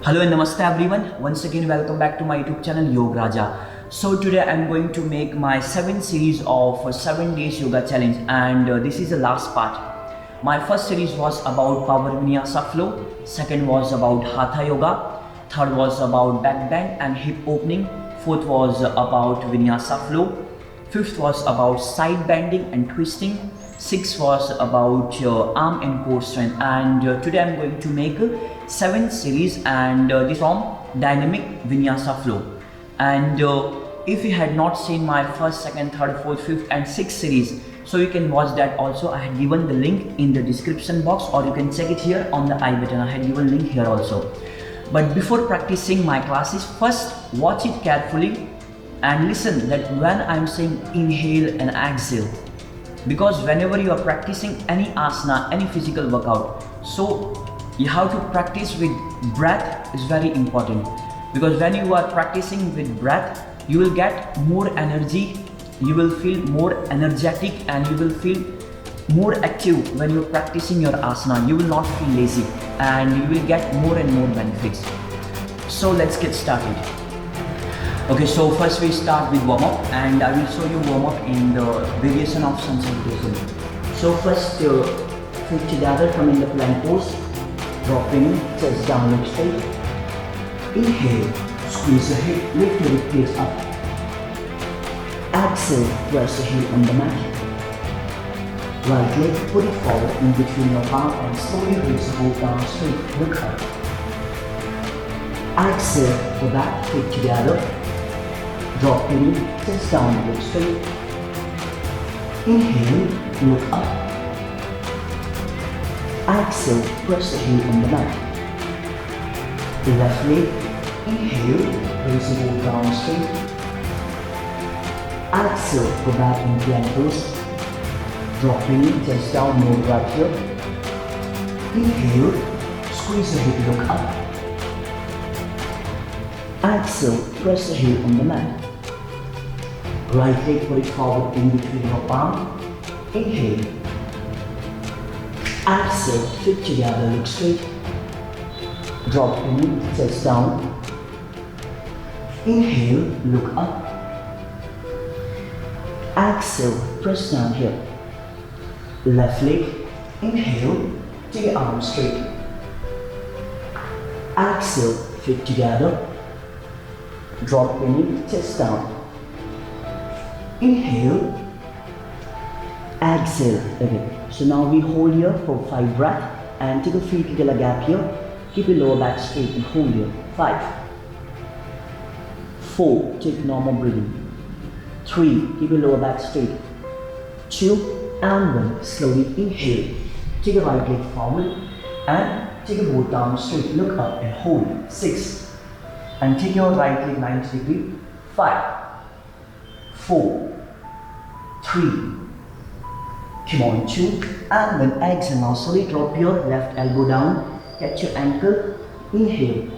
Hello and namaste everyone. Once again welcome back to my YouTube channel Yograja. So today I'm going to make my 7th series of 7 days yoga challenge, and this is the last part. My first series was about power vinyasa flow, second was about hatha yoga, third was about back bend and hip opening, fourth was about vinyasa flow, fifth was about side bending and twisting, sixth was about arm and core strength, and today I'm going to make 7th series, and this from Dynamic Vinyasa Flow. And if you had not seen my first, second, third, fourth, fifth and sixth series, so you can watch that also. I had given the link in the description box, or you can check it here on the I button. I had given link here also. But before practicing my classes, first watch it carefully and listen that when I'm saying inhale and exhale, because whenever you are practicing any asana, any physical workout, so you have to practice with breath is very important, because when you are practicing with breath, you will get more energy, you will feel more energetic, and you will feel more active when you're practicing your asana. You will not feel lazy and you will get more and more benefits. So let's get started. Okay, so first we start with warm up, and I will show you warm up in the variation of sun salutation. So first feet together, come in the plank pose, dropping chest down, look straight. Inhale, squeeze the hip, lift your rib cage up. Exhale, press the heel on the mat. Right leg, put it forward in between your palm and slowly raise the both down straight, look up. Exhale, go back, feet together. Drop your knee, chest down, look straight. Inhale, look up. Exhale, press the heel on the mat. Left leg, inhale, raise the both down straight. Exhale, go back in plank pose. Drop your knee, chest down, move right here. Inhale, squeeze the hip, look up. Exhale, press the heel on the mat. Right leg, put it forward in between your palm. Inhale. Exhale, feet together, look straight. Drop your knee, chest down. Inhale, look up. Exhale, press down here. Left leg, inhale, take your arms straight. Exhale, feet together. Drop your knee, chest down. Inhale. Exhale again. So now we hold here for 5 breaths and take a feet little a gap here. Keep your lower back straight and hold here. 5, 4, take normal breathing. 3, keep your lower back straight. 2 and 1, slowly inhale. Take your right leg forward and take your both arms straight. Look up and hold. 6, and take your right leg 90 degrees. 5, 4, 3, come on, 2, and then exhale. Now slowly drop your left elbow down, catch your ankle, inhale,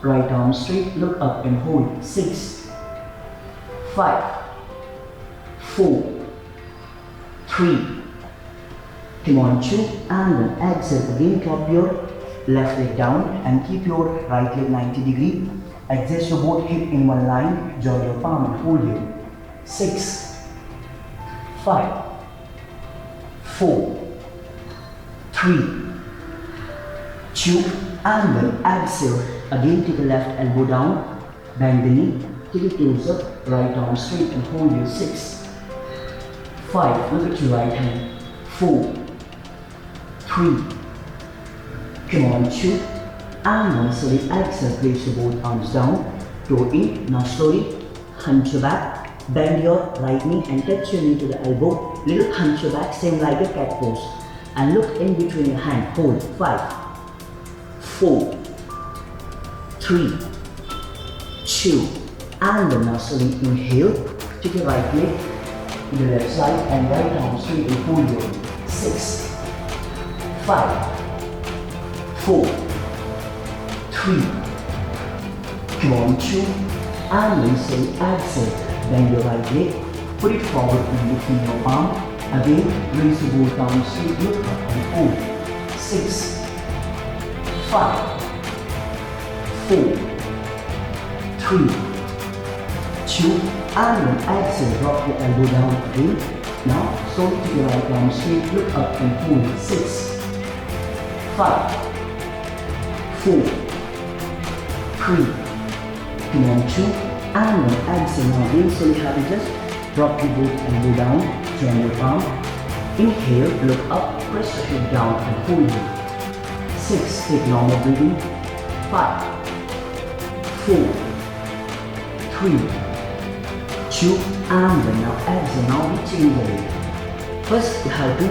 right arm straight, look up and hold. 6, 5, 4, 3, come on, 2, and then exhale. Again, drop your left leg down and keep your right leg 90 degrees. Adjust your both hip in one line, join your palm and hold here. 6, 5, 4, 3, 2, and then exhale. Again, take the left elbow down, bend the knee, take it closer, right arm straight and hold here. 6, 5, look at your right hand. 4, 3, come on, 2, and then slowly exhale, place your both arms down, toe in. Now slowly hunch your back. Bend your right knee and touch your knee to the elbow. Little hunch your back, same like a cat pose. And look in between your hand. Hold. 5, 4, 3, 2, and then now slowly inhale. Take your right leg to the left side and right arm straight and hold your 6, 5, 4, 3, come on, 2, and then slowly exhale. Bend your right leg, put it forward in between your palm. Again, raise the both arms straight, look up and hold. 6, 5, 4, 3, 2, and then exhale, drop your elbow down again. Now, slowly to your right arm straight, look up and hold. 6, 5, 4, 3, come on, 2, and then exhale. Now again, so you have to just drop your both elbow down, join your palm. Inhale, look up, press your head down and hold it. 6, take normal breathing. 5, 4, 3, 2, and then now exhale. Now we change the way. First, you have to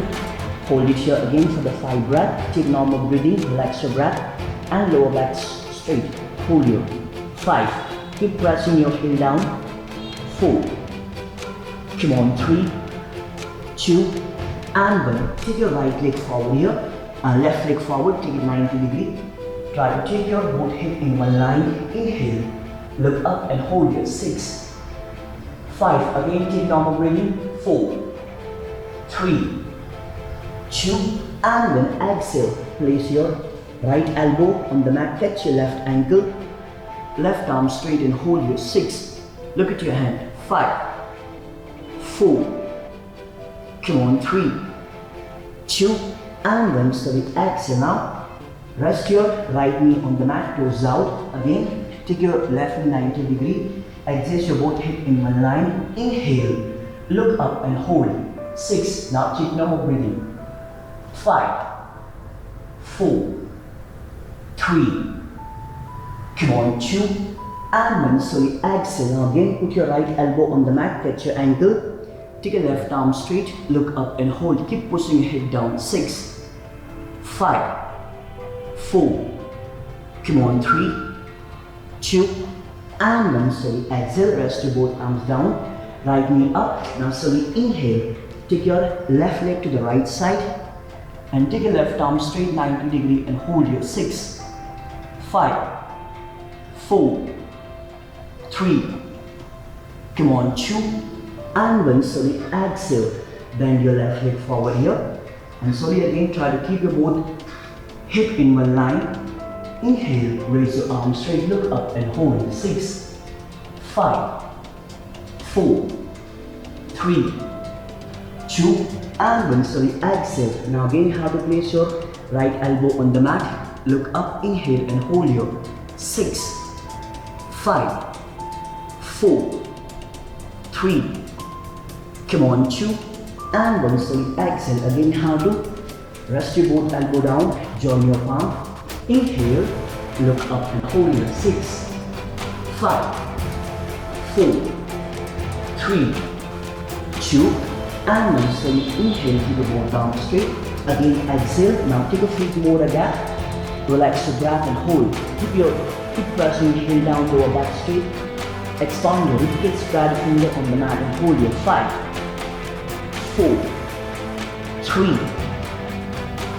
hold it here again for the 5 breath. Take normal breathing, relax your breath, and lower back straight. Hold here. 5. Keep pressing your heel down. 4. Come on. 3, 2, and then take your right leg forward here. Left leg forward. Take it 90 degrees. Try to take your both hip in one line. Inhale. Look up and hold here. 6, 5. Again, take normal breathing. 4, 3, 2, and then exhale. Place your right elbow on the mat, catch your left ankle, left arm straight and hold your 6. Look at your hand. 5, 4, come on, 3, 2, and then slowly exhale. Now, rest your right knee on the mat, toes out. Again, take your left knee 90 degrees. Adjust your both hip in one line. Inhale, look up and hold. 6. Now take normal breathing. 5, 4, 3, come on, 2, and then slowly exhale. Now again, put your right elbow on the mat, catch your ankle, take your left arm straight, look up and hold. Keep pushing your head down. 6, 5, 4, come on, 3, 2, and then slowly exhale. Rest your both arms down, right knee up. Now slowly inhale, take your left leg to the right side and take your left arm straight 90 degrees and hold your 6, 5, 4, 3, come on, 2, and then slowly exhale. Bend your left leg forward here and slowly again try to keep your both hip in one line. Inhale, raise your arm straight, look up and hold. 6, 5, 4, 3, 2, and then slowly exhale. Now again, how to place your right elbow on the mat, look up, inhale and hold your 6, 5, 4, 3, come on, 2, and then slowly exhale. Again, how to rest your both elbow down, join your palm. Inhale, look up and hold your 6, 5, 4, 3, 2, and then slowly inhale to the both arms straight. Again, exhale. Now take a few more again. Relax your breath and hold. Keep pressing your heel down, lower back straight. Expand your ribcage, spread a finger on the mat and hold your 5, 4, 3,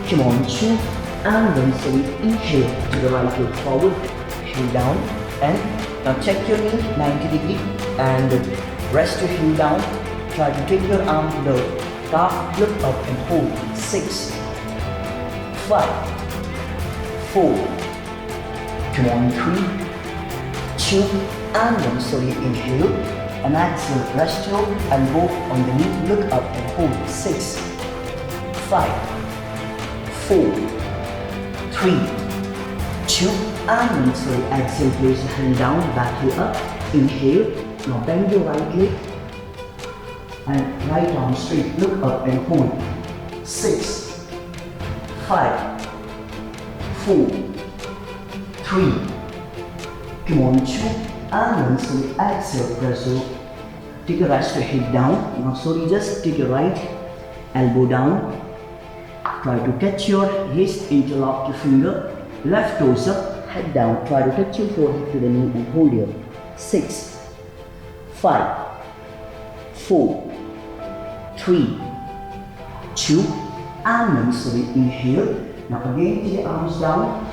come on, 2, and then slowly inhale to the right leg forward, heel down, and now check your knee 90 degrees and rest your heel down. Try to take your arm to the calf, look up and hold. 6, 5, 4, come on, 3, 2, and then slowly inhale and exhale. Rest your elbow on the knee, look up and hold. 6, 5, 4, 3, 2, and then slowly exhale. Place your hand down, back heel up. Inhale. Now bend your right leg and right arm straight, look up and hold. 6, 5, 4, 3, come on, 2, and then slowly exhale. Press your, take a rest your head down. Now slowly just take your right elbow down. Try to touch your wrist, interlock your finger, left toes up, head down. Try to touch your forehead to the knee and hold here. 6, 5, 4, 3, 2, and then slowly inhale. Now again, take your arms down,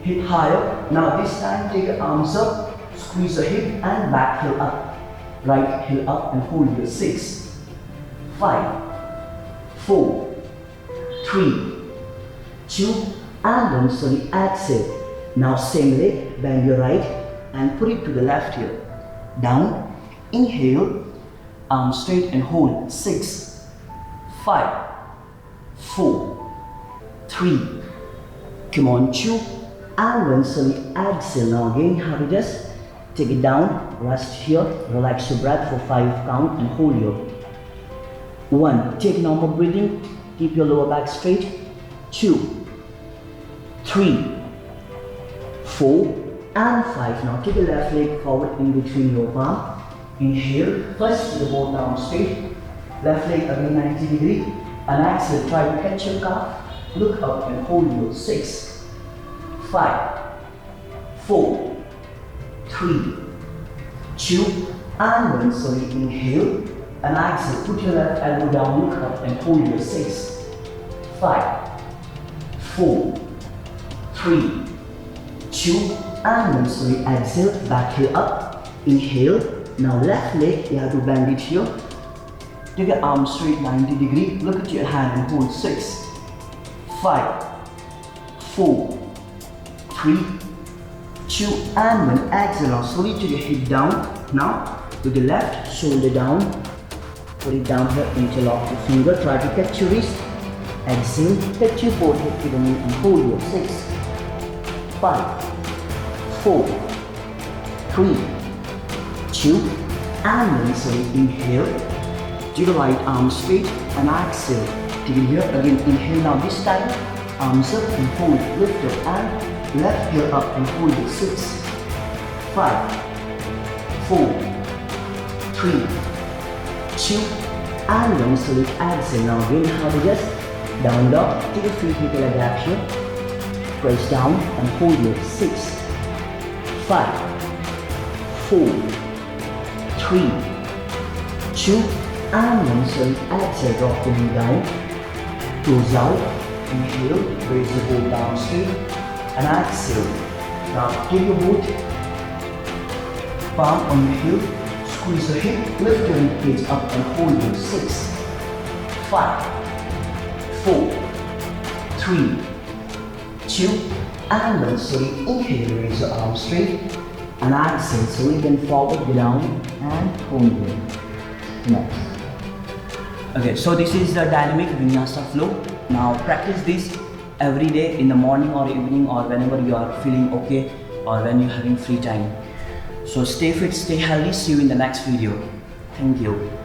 hip higher. Now this time take your arms up, squeeze the hip and back heel up. Right heel up and hold your 6, 5, 4, 3, 2, and then slowly exhale. Now same leg, bend your right and put it to the left here. Down, inhale, arm straight and hold. 6, 5, 4, 3, come on, 2, and 1, slowly exhale. Now again, how to just take it down, rest here, relax your breath for 5 count and hold here. 1, take normal breathing, keep your lower back straight. 2, 3, 4, and 5. Now take the left leg forward in between your palm. Inhale, first to the both arms straight, left leg again 90 degree, and exhale, try to catch your calf, look up and hold your. 6, 5, 4, 3, 2, and 1. Slowly inhale and exhale, put your left elbow down, look up and hold your. 6, 5, 4, 3, 2, and 1. Slowly exhale, back heel up, inhale. Now left leg, you have to bend it here. Take your arm straight 90 degree, look at your hand and hold. 6, 5, 4, 3, 2, and 1. Exhale. Now slowly take your hip down. Now to the left, shoulder down. Put it down here, interlock your finger, try to catch your wrist. Exhale, touch your forehead to the knee and hold your. 6, 5, 4, 3, 2, and 1. So inhale, to the right arm straight and exhale. Take it here, again inhale. Now this time, arms up and hold, lift up and left heel up and hold it. 6, 5, 4, 3, 2, and 1. So exhale. Now again, how to just down dog, take your feet with a gap here, press down and hold it. 6, 5, 4, 3, 2, and 1. So exhale, drop the knee down, close out, inhale, raise the both down straight, and exhale. Now give your both palm on your heel, squeeze the hip, lift your ribcage up and hold it. 6, 5, 4, 3, 2, and 1. So inhale, raise your arms straight, and exhale. So we bend forward, go down, and hold it. Next. Okay, so this is the Dynamic Vinyasa Flow. Now practice this every day in the morning or evening or whenever you are feeling okay or when you're having free time. So stay fit, stay healthy. See you in the next video. Thank you.